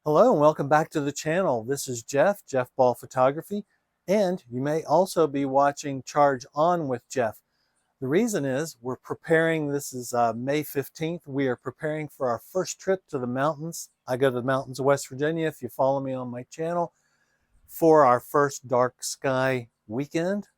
Hello and welcome back to the channel. This is Jeff Ball Photography, and you may also be watching Charge On with Jeff. The reason is we're preparing, this is May 15th, we are preparing for our first trip to the mountains. I go to the mountains of West Virginia, if you follow me on my channel, for our first dark sky weekend,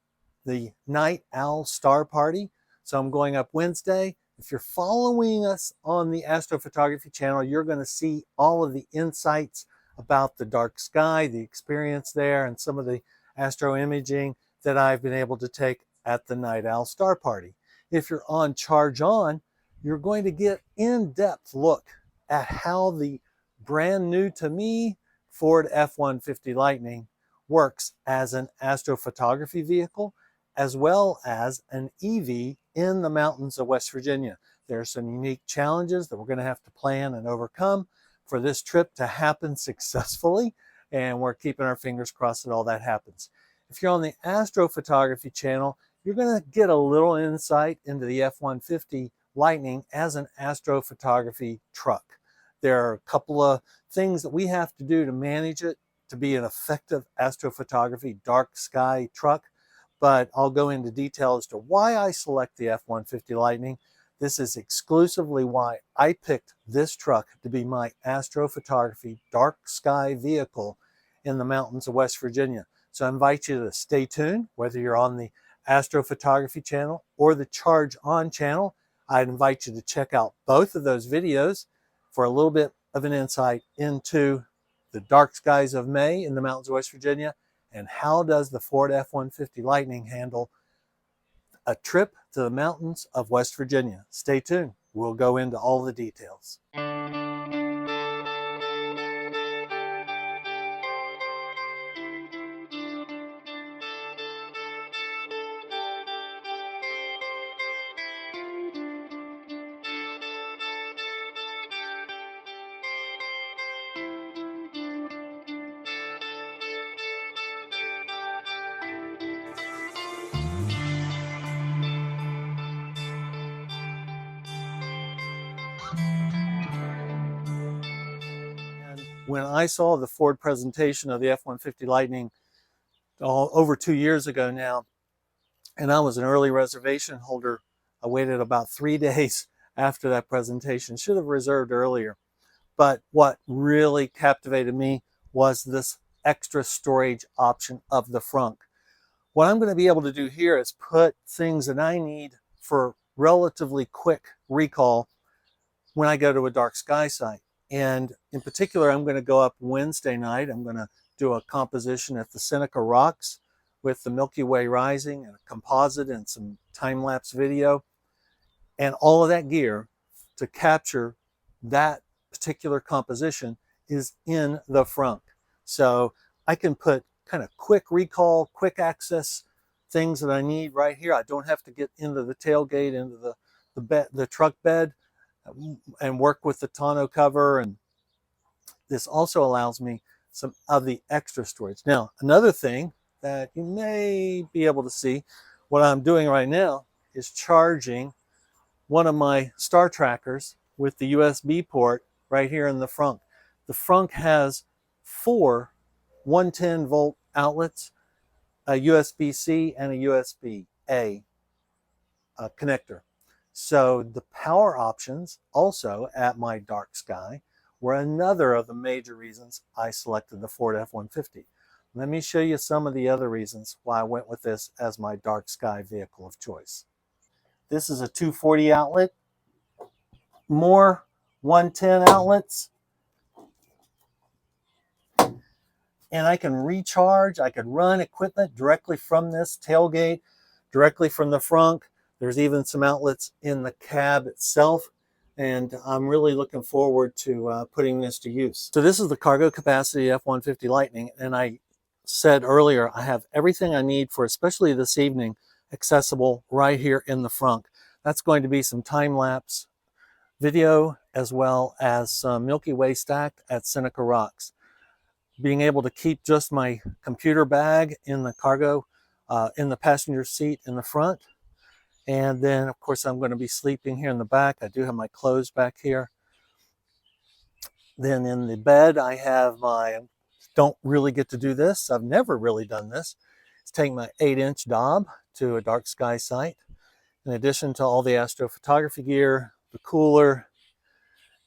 the Night Owl Star Party. So I'm going up Wednesday. If you're following us on the Astro-Photography channel, you're going to see all of the insights about the dark sky, the experience there, and some of the astro imaging that I've been able to take at the Night Owl Star Party. If you're on Charge On, you're going to get in-depth look at how the brand new to me Ford F150 Lightning works as an astrophotography vehicle, as well as an EV in the mountains of West Virginia. There are some unique challenges that we're going to have to plan and overcome for this trip to happen successfully, and we're keeping our fingers crossed that all that happens. If you're on the Astrophotography channel, you're going to get a little insight into the F-150 Lightning as an astrophotography truck. There are a couple of things that we have to do to manage it to be an effective astrophotography dark sky truck, but I'll go into detail as to why I select the F-150 Lightning. This is exclusively why I picked this truck to be my astrophotography dark sky vehicle in the mountains of West Virginia. So I invite you to stay tuned, whether you're on the Astrophotography channel or the Charge On channel. I'd invite you to check out both of those videos for a little bit of an insight into the dark skies of May in the mountains of West Virginia, and how does the Ford F-150 Lightning handle a trip to the mountains of West Virginia. Stay tuned. We'll go into all the details. When I saw the Ford presentation of the F-150 Lightning over 2 years ago now, and I was an early reservation holder, I waited about 3 days after that presentation. Should have reserved earlier. But what really captivated me was this extra storage option of the front. What I'm going to be able to do here is put things that I need for relatively quick recall when I go to a dark sky site. And in particular, I'm going to go up Wednesday night. I'm going to do a composition at the Seneca Rocks with the Milky Way rising and a composite and some time-lapse video. And all of that gear to capture that particular composition is in the front. So I can put kind of quick recall, quick access things that I need right here. I don't have to get into the tailgate, into the truck bed, and work with the tonneau cover. And this also allows me some of the extra storage. Now, another thing that you may be able to see, what I'm doing right now is charging one of my star trackers with the USB port right here in the front. The front has 4 110 volt outlets, a USB-C and a USB-A connector. So the power options also at my dark sky were another of the major reasons I selected the Ford F-150. Let me show you some of the other reasons why I went with this as my dark sky vehicle of choice. This is a 240 outlet, more 110 outlets, and I can recharge. I can run equipment directly from this tailgate, directly from the front. There's even some outlets in the cab itself, and I'm really looking forward to putting this to use. So this is the cargo capacity F-150 Lightning, and I said earlier, I have everything I need for, especially this evening, accessible right here in the front. That's going to be some time-lapse video, as well as some Milky Way stacked at Seneca Rocks. Being able to keep just my computer bag in the cargo, in the passenger seat in the front. And then, of course, I'm going to be sleeping here in the back. I do have my clothes back here. Then in the bed, I have don't really get to do this. I've never really done this. It's taking my 8-inch Dob to a dark sky site. In addition to all the astrophotography gear, the cooler,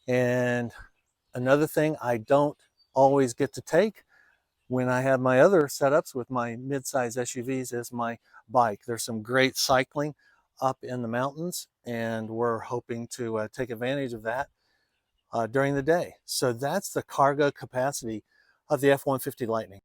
and another thing I don't always get to take when I have my other setups with my mid-size SUVs is my bike. There's some great cycling up in the mountains, and we're hoping to take advantage of that during the day. So that's the cargo capacity of the F-150 Lightning.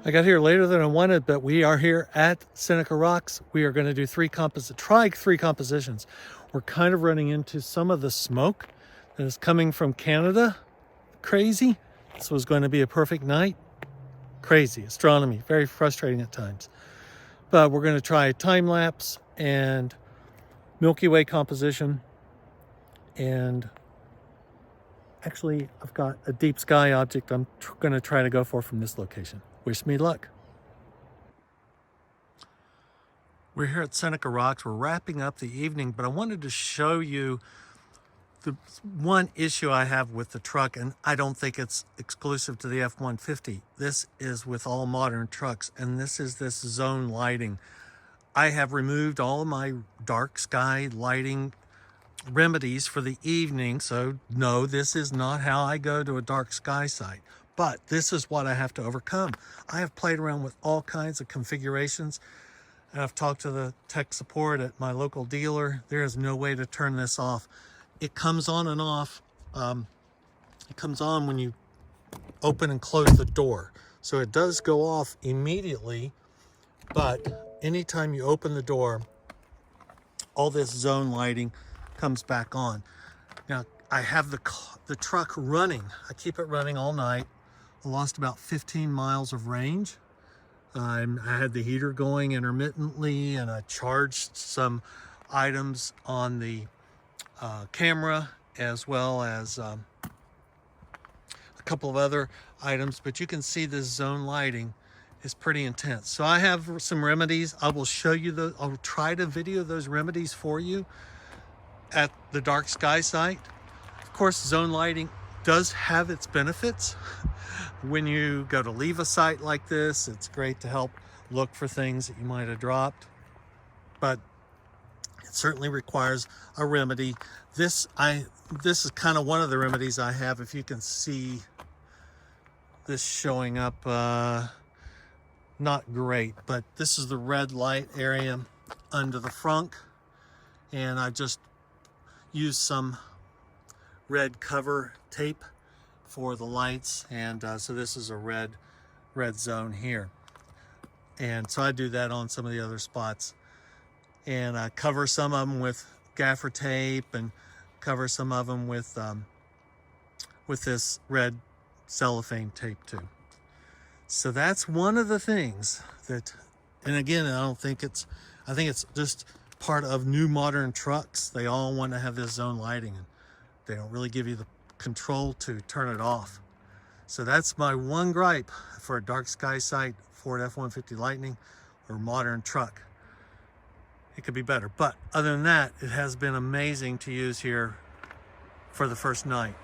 I got here later than I wanted, but we are here at Seneca Rocks. We are going to do try three compositions. We're kind of running into some of the smoke that is coming from Canada. Crazy. This was going to be a perfect night. Crazy. Astronomy. Very frustrating at times. But we're going to try time lapse and Milky Way composition. And actually, I've got a deep sky object I'm going to try to go for from this location. Wish me luck. We're here at Seneca Rocks. We're wrapping up the evening, but I wanted to show you the one issue I have with the truck, and I don't think it's exclusive to the F-150. This is with all modern trucks, and this is this zone lighting. I have removed all of my dark sky lighting remedies for the evening, so no, this is not how I go to a dark sky site. But this is what I have to overcome. I have played around with all kinds of configurations, and I've talked to the tech support at my local dealer. There is no way to turn this off. It comes on and off. It comes on when you open and close the door. So it does go off immediately, but anytime you open the door, all this zone lighting comes back on. Now, I have the truck running. I keep it running all night. I lost about 15 miles of range. I had the heater going intermittently, and I charged some items on the camera, as well as a couple of other items. But you can see this zone lighting is pretty intense. So I have some remedies. I will show you I'll try to video those remedies for you at the dark sky site. Of course, zone lighting does have its benefits. When you go to leave a site like this, it's great to help look for things that you might have dropped, but it certainly requires a remedy. This is kind of one of the remedies I have. If you can see this showing up, not great, but this is the red light area under the frunk, and I just used some red cover tape for the lights, and so this is a red zone here, and so I do that on some of the other spots, and I cover some of them with gaffer tape and cover some of them with this red cellophane tape too. So that's one of the things that, and again, I think it's just part of new modern trucks. They all want to have this zone lighting, and they don't really give you the control to turn it off. So that's my one gripe for a dark sky site, Ford F-150 Lightning or modern truck. it could be better. But other than that, it has been amazing to use here for the first night.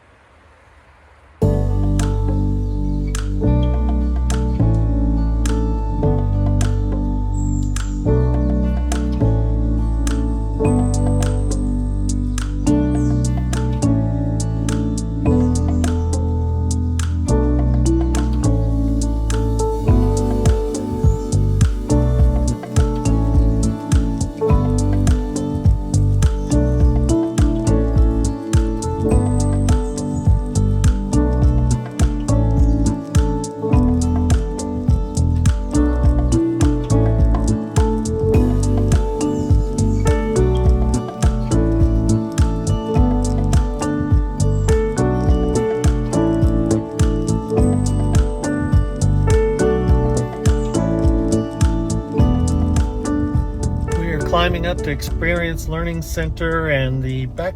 Climbing up to Experience Learning Center and the back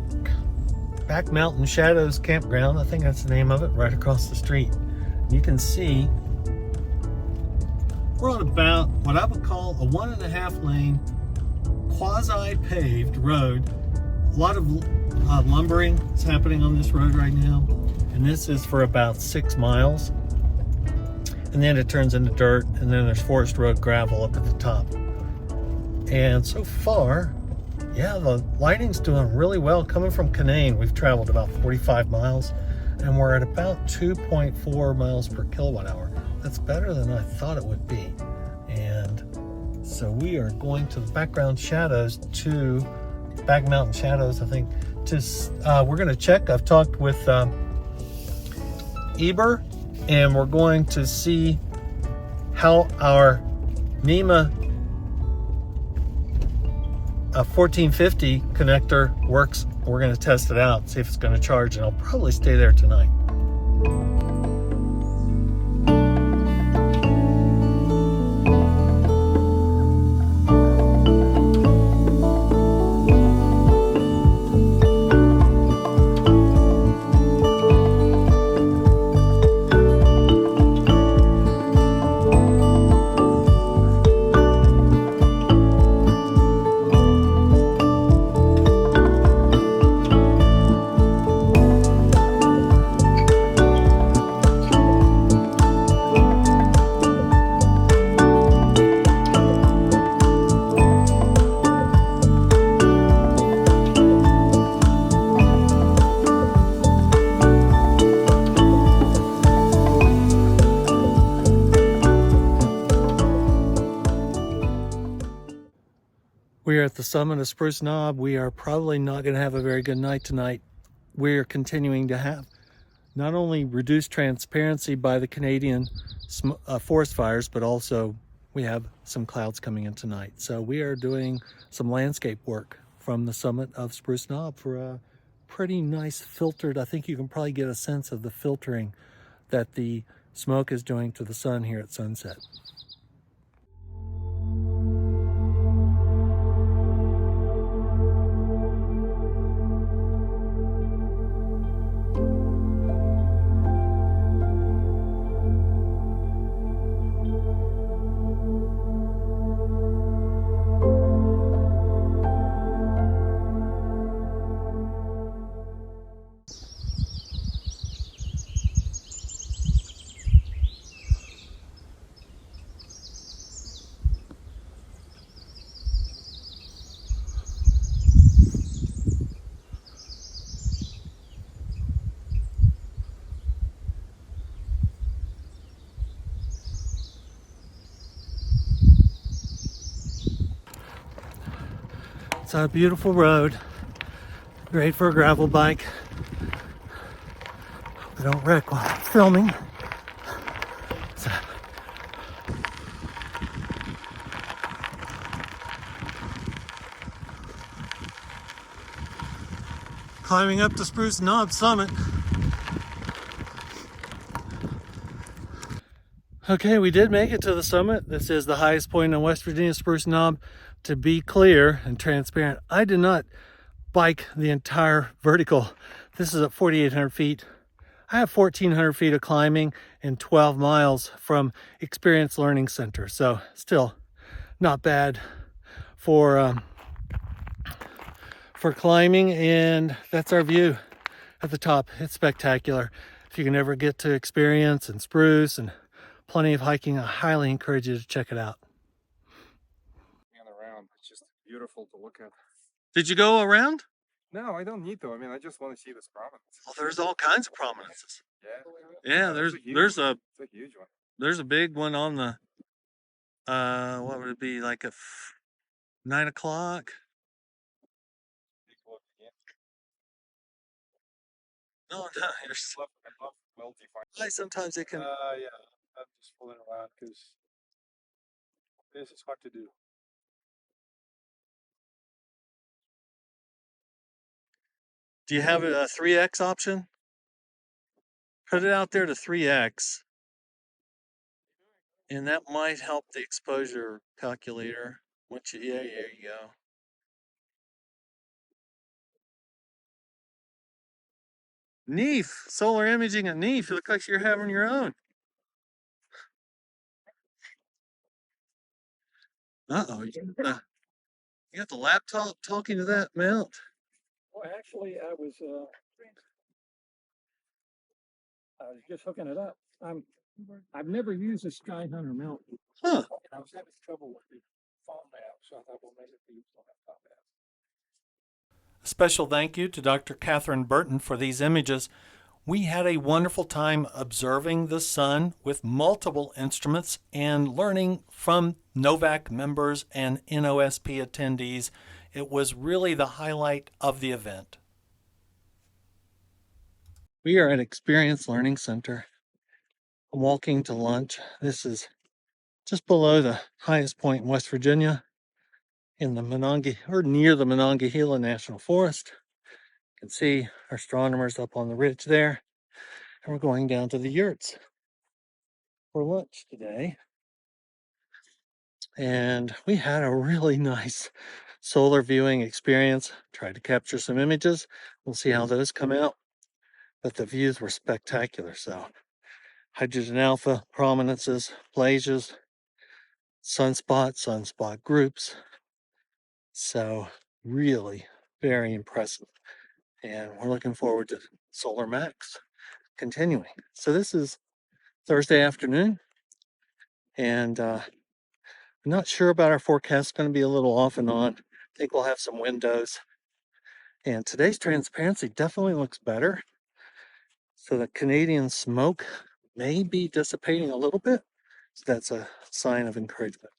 Mountain Shadows Campground. I think that's the name of it, right across the street. You can see we're on about what I would call a 1.5 lane quasi-paved road. A lot of lumbering is happening on this road right now, and this is for about 6 miles, and then it turns into dirt, and then there's forest road gravel up at the top. And so far, yeah, the Lightning's doing really well. Coming from Canaan, we've traveled about 45 miles, and we're at about 2.4 miles per kilowatt hour. That's better than I thought it would be. And so we are going to the Back Mountain Shadows, I think. We're going to check. I've talked with Eber, and we're going to see how our NEMA 1450 connector works. We're going to test it out, see if it's going to charge, and I'll probably stay there tonight. We are at the summit of Spruce Knob. We are probably not going to have a very good night tonight. We're continuing to have not only reduced transparency by the Canadian forest fires, but also we have some clouds coming in tonight. So we are doing some landscape work from the summit of Spruce Knob for a pretty nice filtered, I think you can probably get a sense of the filtering that the smoke is doing to the sun here at sunset. It's a beautiful road, great for a gravel bike. Hope I don't wreck while I'm filming. Climbing up the Spruce Knob summit. Okay, we did make it to the summit. This is the highest point in West Virginia, Spruce Knob. To be clear and transparent, I did not bike the entire vertical. This is at 4,800 feet. I have 1,400 feet of climbing and 12 miles from Experience Learning Center. So still not bad for for climbing, and that's our view at the top. It's spectacular. If you can ever get to experience and Spruce and plenty of hiking, I highly encourage you to check it out. Around, it's just beautiful to look at. Did you go around? No, I don't need to. I mean, I just want to see this prominence. Well, there's all kinds of prominences. Yeah. Yeah, there's a huge one. There's a big one on the what would it be, like a 9 o'clock? No, there's sometimes they can. Yeah, I'm just fooling around because this is hard to do. Do you have a 3x option? Put it out there to 3x, and that might help the exposure calculator. Yeah, there you go. Neef, solar imaging at Neef. It looks like you're having your own. Uh-oh, you got the laptop talking to that mount. Well, actually, I was just hooking it up. I've never used a Skyhunter mount. Huh. And I was having trouble with the phone app, so I thought, well, maybe it'd be used on that top app. A special thank you to Dr. Catherine Burton for these images. We had a wonderful time observing the sun with multiple instruments and learning from NOVAC members and NOSP attendees. It was really the highlight of the event. We are at Experience Learning Center. I'm walking to lunch. This is just below the highest point in West Virginia, in the Monongahela, or near the Monongahela National Forest. You can see our astronomers up on the ridge there. And we're going down to the yurts for lunch today. And we had a really nice solar viewing experience. Tried to capture some images. We'll see how those come out. But the views were spectacular. So hydrogen alpha, prominences, plasias, sunspot groups. So really very impressive. And we're looking forward to Solar Max continuing. So this is Thursday afternoon, and I'm not sure about our forecast. It's going to be a little off and on. I think we'll have some windows. And today's transparency definitely looks better. So the Canadian smoke may be dissipating a little bit. So that's a sign of encouragement.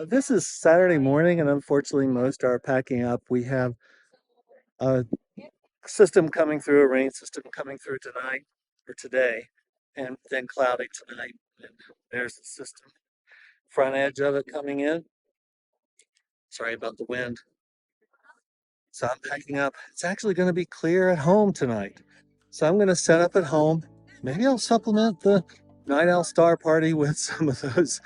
This is Saturday morning, and unfortunately most are packing up. We have a system coming through, a rain system coming through tonight or today, and then cloudy tonight. And there's the system. Front edge of it coming in. Sorry about the wind. So I'm packing up. It's actually going to be clear at home tonight. So I'm going to set up at home. Maybe I'll supplement the Night Owl Star Party with some of those,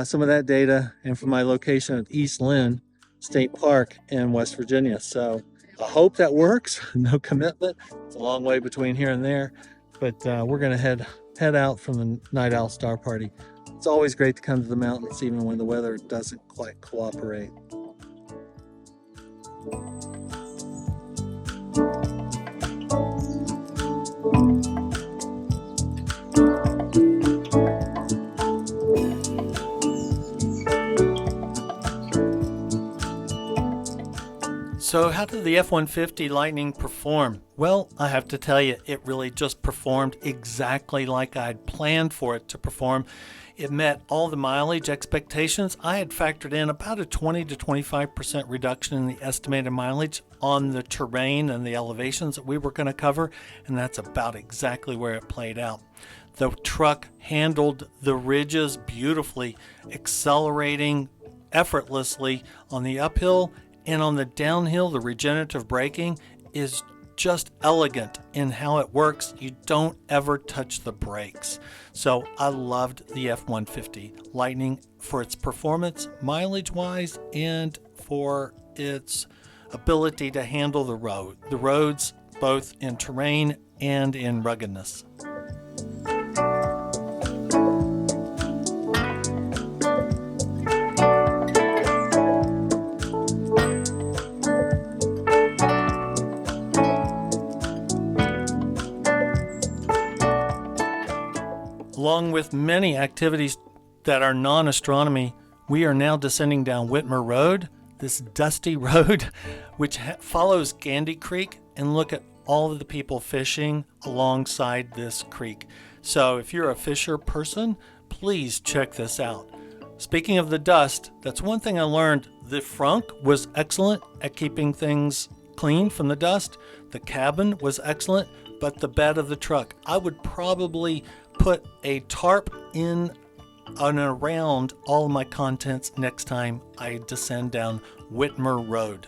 some of that data, and from my location at East Lynn State Park in West Virginia. So I hope that works. No commitment. It's a long way between here and there, but we're going to head out from the Night Owl Star Party. It's always great to come to the mountains, even when the weather doesn't quite cooperate. So how did the F-150 Lightning perform? Well, I have to tell you, it really just performed exactly like I'd planned for it to perform. It met all the mileage expectations. I had factored in about a 20 to 25% reduction in the estimated mileage on the terrain and the elevations that we were going to cover, and that's about exactly where it played out. The truck handled the ridges beautifully, accelerating effortlessly on the uphill, and on the downhill, the regenerative braking is just elegant in how it works. You don't ever touch the brakes. So I loved the F-150 Lightning for its performance, mileage-wise, and for its ability to handle the roads, both in terrain and in ruggedness. Along with many activities that are non-astronomy, we are now descending down Whitmer Road, this dusty road, which follows Gandy Creek, and look at all of the people fishing alongside this creek. So if you're a fisher person, please check this out. Speaking of the dust, that's one thing I learned. The frunk was excellent at keeping things clean from the dust. The cabin was excellent, but the bed of the truck, I would probably put a tarp in and around all my contents next time I descend down Whitmer Road.